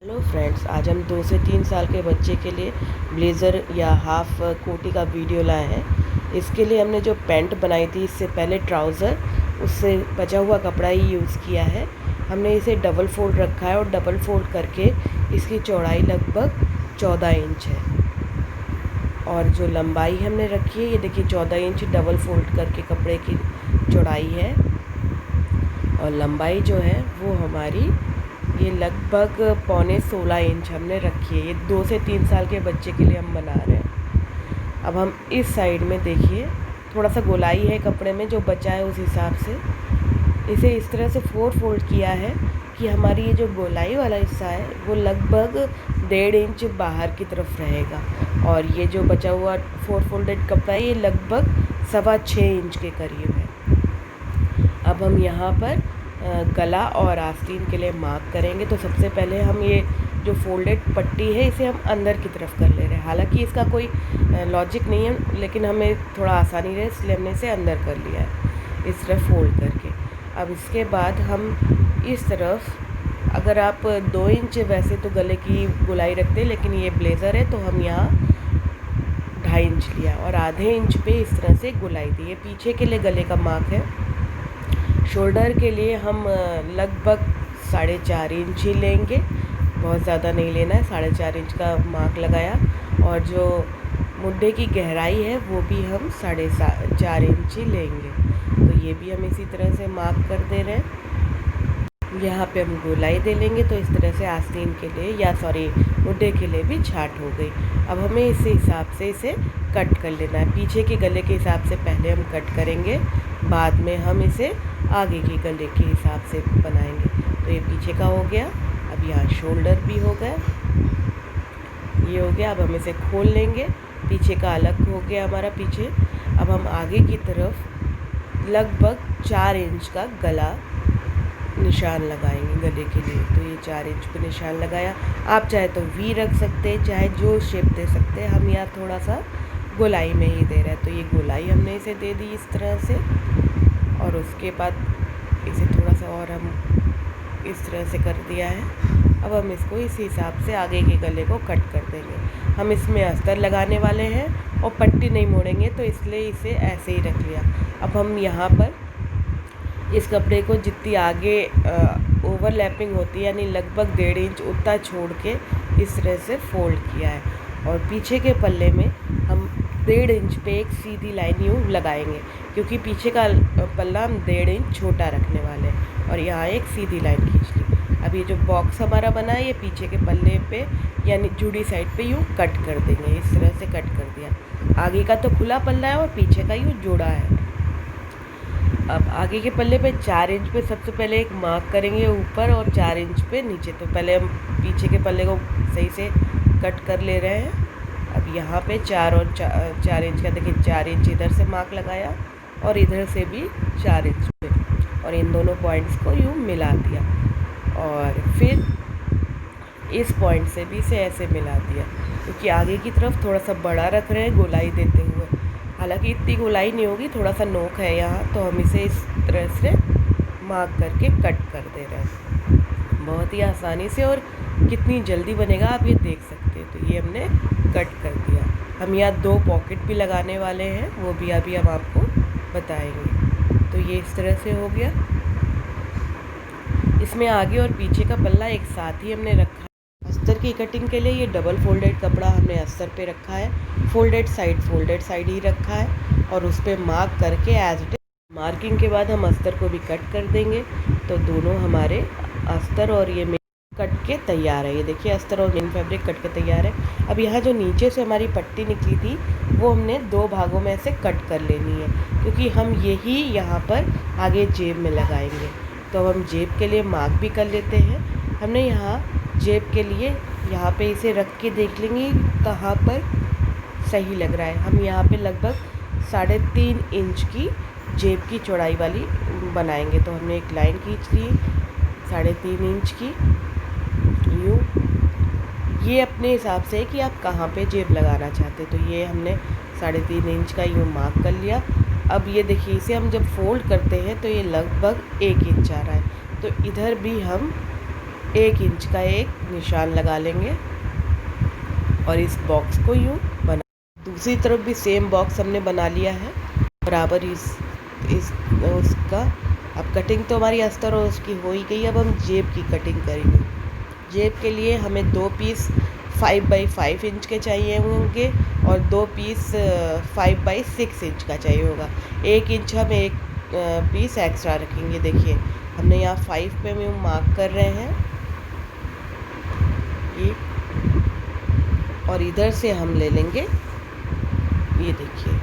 Hello friends, आज हम 2 से 3 साल के बच्चे के लिए ब्लेज़र या हाफ कोटी का वीडियो लाए हैं। इसके लिए हमने जो पैंट बनाई थी इससे पहले ट्राउज़र, उससे बचा हुआ कपड़ा ही यूज़ किया है। हमने इसे डबल फोल्ड रखा है और डबल फोल्ड करके इसकी चौड़ाई लगभग 14 इंच है और जो लंबाई हमने रखी है ये देखिए 14 इंच डबल फोल्ड करके कपड़े की चौड़ाई है और लंबाई जो है वो हमारी ये लगभग पौने 16 इंच हमने रखी है। ये 2 से 3 साल के बच्चे के लिए हम बना रहे हैं। अब हम इस साइड में देखिए थोड़ा सा गोलाई है कपड़े में, जो बचा है उस हिसाब से इसे इस तरह से 4 फोल्ड किया है कि हमारी ये जो गोलाई वाला हिस्सा है वो लगभग 1.5 इंच बाहर की तरफ रहेगा और ये जो बचा हुआ 4 फोल्डेड कपड़ा है ये लगभग 6.25 इंच के करीब है। अब हम यहाँ पर गला और आस्तीन के लिए मार्क करेंगे। तो सबसे पहले हम ये जो फोल्डेड पट्टी है इसे हम अंदर की तरफ कर ले रहे हैं। हालांकि इसका कोई लॉजिक नहीं है, लेकिन हमें थोड़ा आसानी रहे इसलिए हमने इसे अंदर कर लिया है इस तरफ फोल्ड करके। अब इसके बाद हम इस तरफ, अगर आप 2 इंच वैसे तो गले की गोलाई रखते हैं, लेकिन ये ब्लेज़र है तो हम यहाँ 2.5 इंच लिया और आधे इंच पे इस तरह से गोलाई दी। ये पीछे के लिए गले का मार्क है। शोल्डर के लिए हम लगभग 4.5 इंच ही लेंगे, बहुत ज़्यादा नहीं लेना है। 4.5 इंच का मार्क लगाया और जो मुड्ढे की गहराई है वो भी हम 4.5 इंच ही लेंगे। तो ये भी हम इसी तरह से मार्क कर दे रहे हैं। यहाँ पे हम गोलाई दे लेंगे तो इस तरह से आस्तीन के लिए या मुड्ढे के लिए भी छाट हो गई। अब हमें इस हिसाब से इसे कट कर लेना है। पीछे के गले के हिसाब से पहले हम कट करेंगे, बाद में हम इसे आगे के गले के हिसाब से बनाएंगे। तो ये पीछे का हो गया। अब यहाँ शोल्डर भी हो गया, ये हो गया। अब हम इसे खोल लेंगे, पीछे का अलग हो गया हमारा पीछे। अब हम आगे की तरफ लगभग 4 इंच का गला निशान लगाएंगे गले के लिए। तो ये 4 इंच पे निशान लगाया। आप चाहे तो वी रख सकते हैं, चाहे जो शेप दे सकते हैं। हम यहाँ थोड़ा सा गोलाई में ही दे रहे हैं, तो ये गोलाई हमने इसे दे दी इस तरह से। और उसके बाद इसे थोड़ा सा और हम इस तरह से कर दिया है। अब हम इसको इस हिसाब से आगे के गले को कट कर देंगे। हम इसमें अस्तर लगाने वाले हैं और पट्टी नहीं मोड़ेंगे, तो इसलिए इसे ऐसे ही रख लिया। अब हम यहाँ पर इस कपड़े को जितनी आगे ओवरलैपिंग होती है, यानी लगभग 1.5 इंच उतना छोड़ के इस तरह से फोल्ड किया है और पीछे के पल्ले में हम 1.5 इंच पे एक सीधी लाइन यूँ लगाएंगे, क्योंकि पीछे का पल्ला हम 1.5 इंच छोटा रखने वाले हैं और यहाँ एक सीधी लाइन खींच ली। अब ये जो बॉक्स हमारा बना है ये पीछे के पल्ले पे यानी जुड़ी साइड पे यूँ कट कर देंगे। इस तरह से कट कर दिया। आगे का तो खुला पल्ला है और पीछे का यूँ जोड़ा है। अब आगे के पल्ले पे 4 इंच पे सबसे पहले एक मार्क करेंगे ऊपर और 4 इंच पे नीचे। तो पहले हम पीछे के पल्ले को सही से कट कर ले रहे हैं। अब यहाँ पे 4 और 4 इंच का देखिए 4 इंच इधर से मार्क लगाया और इधर से भी 4 इंच पे, और इन दोनों पॉइंट्स को यूँ मिला दिया और फिर इस पॉइंट से भी इसे ऐसे मिला दिया, क्योंकि आगे की तरफ थोड़ा सा बड़ा रख रहे हैं गोलाई देते हुए। हालांकि इतनी गोलाई नहीं होगी, थोड़ा सा नोक है यहाँ, तो हम इसे इस तरह से मार्क करके कट कर दे रहे हैं बहुत ही आसानी से। और कितनी जल्दी बनेगा आप ये देख सकते हैं। तो ये हमने कट कर दिया। हम यहाँ 2 पॉकेट भी लगाने वाले हैं, वो भी अभी हम आपको बताएंगे। तो ये इस तरह से हो गया। इसमें आगे और पीछे का पल्ला एक साथ ही हमने रखा। अस्तर की कटिंग के लिए ये डबल फोल्डेड कपड़ा हमने अस्तर पे रखा है, फोल्डेड साइड ही रखा है और उस पर मार्क करके एज इट इज मार्किंग के बाद हम अस्तर को भी कट कर देंगे। तो दोनों हमारे अस्तर और ये कट के तैयार है। ये देखिए अस्तर और मेन फैब्रिक कट के तैयार है। अब यहाँ जो नीचे से हमारी पट्टी निकली थी वो हमने 2 भागों में से कट कर लेनी है, क्योंकि हम यही यहाँ पर आगे जेब में लगाएंगे। तो हम जेब के लिए मार्क भी कर लेते हैं। हमने यहाँ जेब के लिए यहाँ पे इसे रख के देख लेंगे कहाँ पर सही लग रहा है। हम यहाँ पे लगभग 3.5 इंच की जेब की चौड़ाई वाली बनाएंगे। तो हमने एक लाइन खींच ली 3.5 इंच की यूँ। ये अपने हिसाब से है कि आप कहाँ पे जेब लगाना चाहते। तो ये हमने 3.5 इंच का यूँ मार्क कर लिया। अब ये देखिए इसे हम जब फोल्ड करते हैं तो ये लगभग 1 इंच आ रहा है। तो इधर भी हम 1 इंच का एक निशान लगा लेंगे और इस बॉक्स को यूँ बना। दूसरी तरफ भी सेम बॉक्स हमने बना लिया है बराबर इस उसका। अब कटिंग तो हमारी अस्तर और उसकी हो ही गई। अब हम जेब की कटिंग करेंगे। जेब के लिए हमें 2 पीस 5 बाई 5 इंच के चाहिए होंगे और 2 पीस 5 बाई 6 इंच का चाहिए होगा। 1 इंच हम एक पीस एक्स्ट्रा रखेंगे। देखिए हमने यहाँ 5 पे हम मार्क कर रहे हैं ये, और इधर से हम ले लेंगे। ये देखिए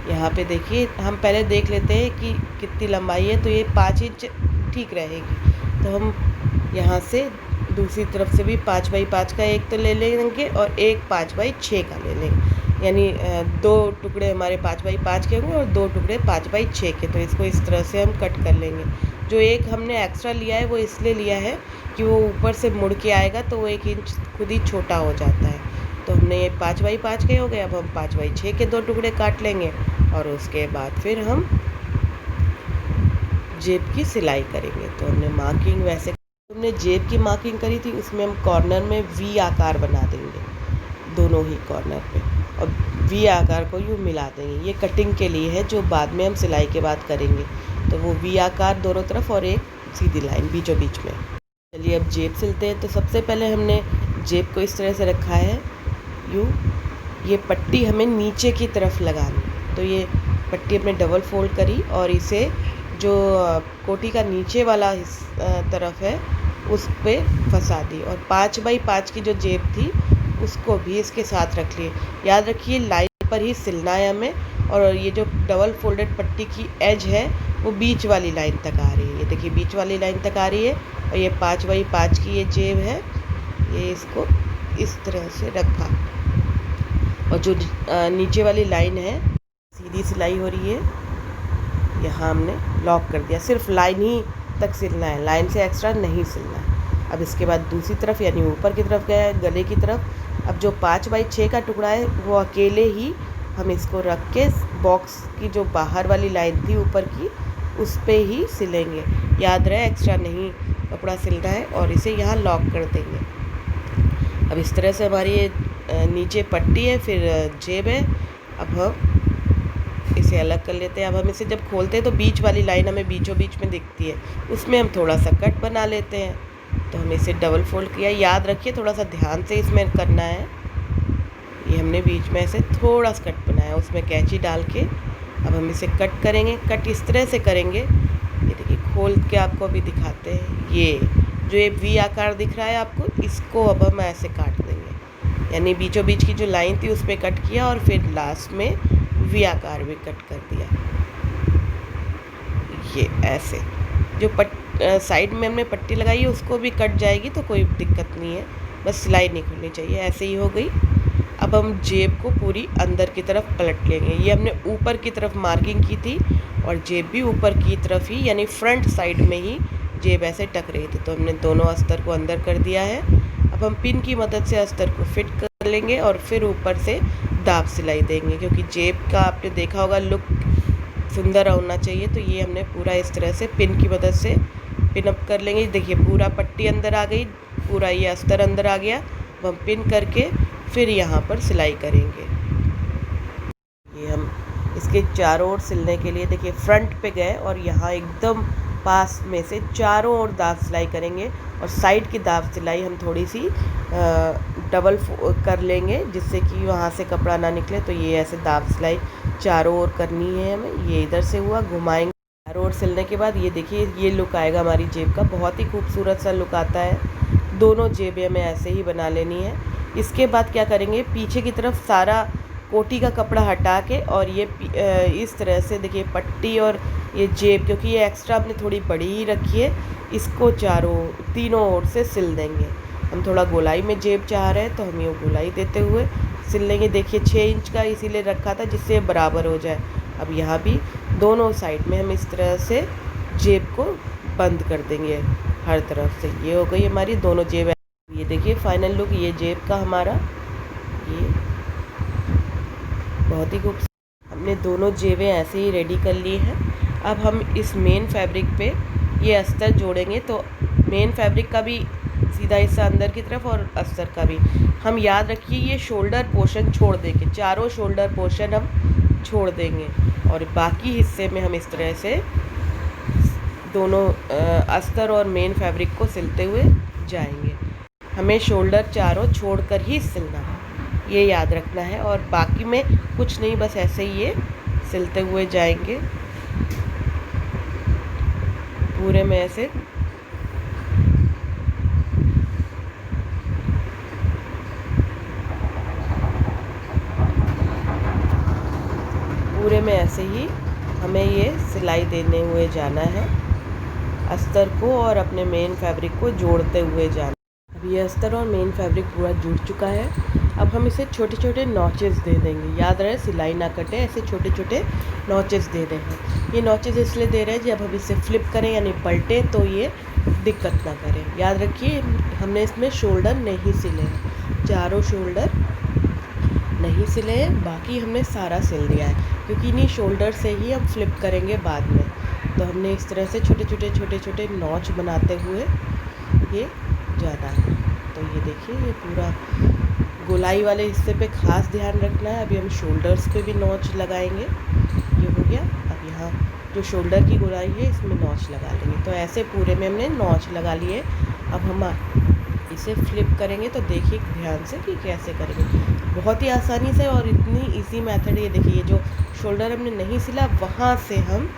यहाँ पे देखिए, हम पहले देख लेते हैं कि कितनी लंबाई है। तो ये 5 इंच ठीक रहेगी। तो हम यहाँ से दूसरी तरफ से भी 5 बाई 5 का एक तो ले लेंगे और एक 5 बाई 6 का ले लेंगे। यानी 2 टुकड़े हमारे 5 बाई 5 के होंगे और 2 टुकड़े 5 बाई 6 के। तो इसको इस तरह से हम कट कर लेंगे। जो एक हमने एक्स्ट्रा लिया है वो इसलिए लिया है कि वो ऊपर से मुड़ के आएगा तो वो 1 इंच खुद ही छोटा हो जाता है। तो हमने ये 5 बाई 5 के हो गए। अब हम 5 बाई 6 के 2 टुकड़े काट लेंगे और उसके बाद फिर हम जेब की सिलाई करेंगे। तो हमने मार्किंग वैसे हमने जेब की मार्किंग करी थी, उसमें हम कॉर्नर में वी आकार बना देंगे दोनों ही कॉर्नर पे और वी आकार को यूँ मिला देंगे। ये कटिंग के लिए है, जो बाद में हम सिलाई के बाद करेंगे। तो वो वी आकार दोनों तरफ और एक सीधी लाइन बीचों बीच में। चलिए अब जेब सिलते हैं। तो सबसे पहले हमने जेब को इस तरह से रखा है यूँ। ये पट्टी हमें नीचे की तरफ लगानी। तो ये पट्टी अपने डबल फोल्ड करी और इसे जो कोटी का नीचे वाला तरफ है उस पे फंसा दी और 5 बाई 5 की जो जेब थी उसको भी इसके साथ रख लिए। याद रखिए लाइन पर ही सिलना है हमें, और ये जो डबल फोल्डेड पट्टी की एज है वो बीच वाली लाइन तक आ रही है। ये देखिए बीच वाली लाइन तक आ रही है और ये 5 बाई 5 की ये जेब है। ये इसको इस तरह से रखा और जो नीचे वाली लाइन है सीधी सिलाई हो रही है, यहाँ हमने लॉक कर दिया। सिर्फ लाइन ही तक सिलना है, लाइन से एक्स्ट्रा नहीं सिलना है। अब इसके बाद दूसरी तरफ यानी ऊपर की तरफ गया गले की तरफ। अब जो 5 बाई 6 का टुकड़ा है वो अकेले ही हम इसको रख के बॉक्स की जो बाहर वाली लाइन थी ऊपर की उस पे ही सिलेंगे। याद रहे एक्स्ट्रा नहीं कपड़ा सिलना है और इसे यहाँ लॉक कर देंगे। अब इस तरह से हमारी ये नीचे पट्टी है, फिर जेब है। अब हम इसे अलग कर लेते हैं। अब हम इसे जब खोलते हैं तो बीच वाली लाइन हमें बीचों बीच में दिखती है, उसमें हम थोड़ा सा कट बना लेते हैं। तो हम इसे डबल फोल्ड किया। याद रखिए थोड़ा सा ध्यान से इसमें करना है। ये हमने बीच में ऐसे थोड़ा सा कट बनाया, उसमें कैंची डाल के अब हम इसे कट करेंगे। कट इस तरह से करेंगे, ये देखिए खोल के आपको अभी दिखाते हैं। ये जो ये वी आकार दिख रहा है आपको, इसको अब हम ऐसे काट देंगे। यानी बीचों बीच की जो लाइन थी उस पर कट किया और फिर लास्ट में वी आकार भी कट कर दिया। ये ऐसे जो साइड में हमने पट्टी लगाई है उसको भी कट जाएगी तो कोई दिक्कत नहीं है, बस सिलाई नहीं खुलनी चाहिए। ऐसे ही हो गई। अब हम जेब को पूरी अंदर की तरफ पलट लेंगे। ये हमने ऊपर की तरफ मार्किंग की थी और जेब भी ऊपर की तरफ ही यानी फ्रंट साइड में ही जेब ऐसे टक रही थी। तो हमने दोनों अस्तर को अंदर कर दिया है। अब हम पिन की मदद से अस्तर को फिट कर लेंगे और फिर ऊपर से दाब सिलाई देंगे, क्योंकि जेब का आपने देखा होगा लुक सुंदर होना चाहिए। तो ये हमने पूरा इस तरह से पिन की मदद से पिन अप कर लेंगे। देखिए पूरा पट्टी अंदर आ गई, पूरा ये अस्तर अंदर आ गया। अब हम पिन करके फिर यहाँ पर सिलाई करेंगे। ये हम इसके चारों ओर सिलने के लिए देखिए फ्रंट पे गए और यहाँ एकदम पास में से चारों ओर दाब सिलाई करेंगे और साइड की दाब सिलाई हम थोड़ी सी डबल कर लेंगे जिससे कि वहाँ से कपड़ा ना निकले। तो ये ऐसे दाब सिलाई चारों ओर करनी है हमें। ये इधर से हुआ, घुमाएंगे चारों ओर सिलने के बाद ये देखिए ये लुक आएगा हमारी जेब का। बहुत ही खूबसूरत सा लुक आता है। दोनों जेबें हमें ऐसे ही बना लेनी है। इसके बाद क्या करेंगे, पीछे की तरफ सारा कोटी का कपड़ा हटा के और ये इस तरह से देखिए पट्टी और ये जेब, क्योंकि ये एक्स्ट्रा आपने थोड़ी बड़ी ही रखी है, इसको तीनों ओर से सिल देंगे। हम थोड़ा गोलाई में जेब चाह रहे हैं तो हम ये गोलाई देते हुए सिल लेंगे। देखिए 6 इंच का इसीलिए रखा था जिससे बराबर हो जाए। अब यहाँ भी दोनों साइड में हम इस तरह से जेब को बंद कर देंगे हर तरफ से। ये हो गई हमारी दोनों जेब। ये देखिए फाइनल लुक ये जेब का हमारा, ये बहुत ही खूबसूरत। हमने दोनों जेबें ऐसे ही रेडी कर ली हैं। अब हम इस मेन फैब्रिक पे ये अस्तर जोड़ेंगे। तो मेन फैब्रिक का भी सीधा हिस्सा अंदर की तरफ और अस्तर का भी। हम याद रखिए ये शोल्डर पोर्शन छोड़ देंगे, चारों शोल्डर पोर्शन हम छोड़ देंगे और बाकी हिस्से में हम इस तरह से दोनों अस्तर और मेन फैब्रिक को सिलते हुए जाएंगे। हमें शोल्डर चारों छोड़कर ही सिलना है, ये याद रखना है। और बाकी में कुछ नहीं, बस ऐसे ही ये सिलते हुए जाएंगे पूरे में ऐसे। पूरे में ऐसे ही हमें ये सिलाई देने हुए जाना है, अस्तर को और अपने मेन फैब्रिक को जोड़ते हुए जाना। अब ये अस्तर और मेन फैब्रिक पूरा जुड़ चुका है। अब हम इसे छोटे छोटे नॉचेस दे देंगे, याद रहे सिलाई ना कटे, ऐसे छोटे छोटे नॉचेस दे रहे हैं। ये नॉचेस इसलिए दे रहे हैं जब हम इसे फ्लिप करें यानी पलटे तो ये दिक्कत ना करें। याद रखिए हमने इसमें शोल्डर नहीं सिले हैं, चारों शोल्डर नहीं सिले हैं, बाकी हमने सारा सिल दिया है क्योंकि इन्हीं शोल्डर से ही हम फ्लिप करेंगे बाद में। तो हमने इस तरह से छोटे छोटे नॉच बनाते हुए ये जाना है। तो ये देखिए ये पूरा गोलाई वाले हिस्से पे खास ध्यान रखना है। अभी हम शोल्डर्स पे भी नॉच लगाएंगे, ये हो गया। अब यहाँ जो शोल्डर की गोलाई है इसमें नॉच लगा लेंगे। तो ऐसे पूरे में हमने नॉच लगा लिए। अब हम इसे फ्लिप करेंगे तो देखिए ध्यान से कि कैसे करेंगे, बहुत ही आसानी से और इतनी इजी मेथड। ये देखिए ये जो शोल्डर हमने नहीं सिला वहाँ से हम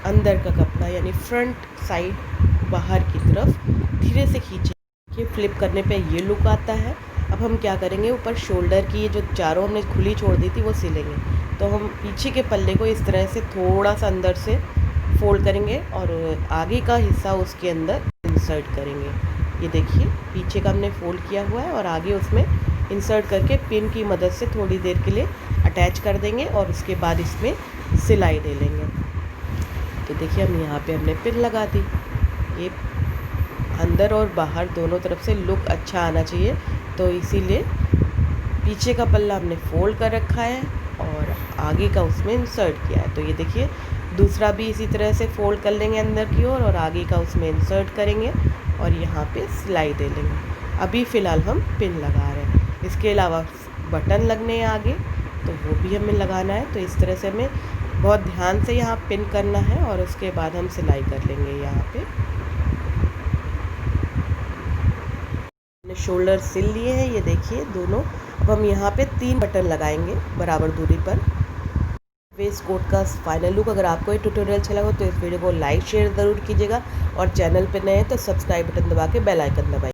अंदर का कपड़ा यानी फ्रंट साइड बाहर की तरफ धीरे से खींचे। ये फ्लिप करने पे ये लुक आता है। अब हम क्या करेंगे, ऊपर शोल्डर की ये जो चारों हमने खुली छोड़ दी थी वो सिलेंगे। तो हम पीछे के पल्ले को इस तरह से थोड़ा सा अंदर से फोल्ड करेंगे और आगे का हिस्सा उसके अंदर इंसर्ट करेंगे। ये देखिए पीछे का हमने फोल्ड किया हुआ है और आगे उसमें इंसर्ट करके पिन की मदद से थोड़ी देर के लिए अटैच कर देंगे और उसके बाद इसमें सिलाई दे लेंगे। तो देखिए हम यहाँ पे हमने पिन लगा दी। ये अंदर और बाहर दोनों तरफ से लुक अच्छा आना चाहिए, तो इसीलिए पीछे का पल्ला हमने फोल्ड कर रखा है और आगे का उसमें इंसर्ट किया है। तो ये देखिए दूसरा भी इसी तरह से फोल्ड कर लेंगे अंदर की ओर और आगे का उसमें इंसर्ट करेंगे और यहाँ पे सिलाई दे लेंगे। अभी फ़िलहाल हम पिन लगा रहे हैं, इसके अलावा बटन लगने हैं आगे तो वो भी हमें लगाना है। तो इस तरह से हमें बहुत ध्यान से यहाँ पिन करना है और उसके बाद हम सिलाई कर लेंगे। यहाँ पे हमने शोल्डर सिल लिए हैं, ये देखिए दोनों। अब हम यहाँ पे 3 बटन लगाएंगे बराबर दूरी पर। वेस्ट कोट का फाइनल लुक। अगर आपको ये ट्यूटोरियल अच्छा लगा तो इस वीडियो को लाइक शेयर ज़रूर कीजिएगा और चैनल पे नए हैं तो सब्सक्राइब बटन दबा के बेल आइकन दबाइए।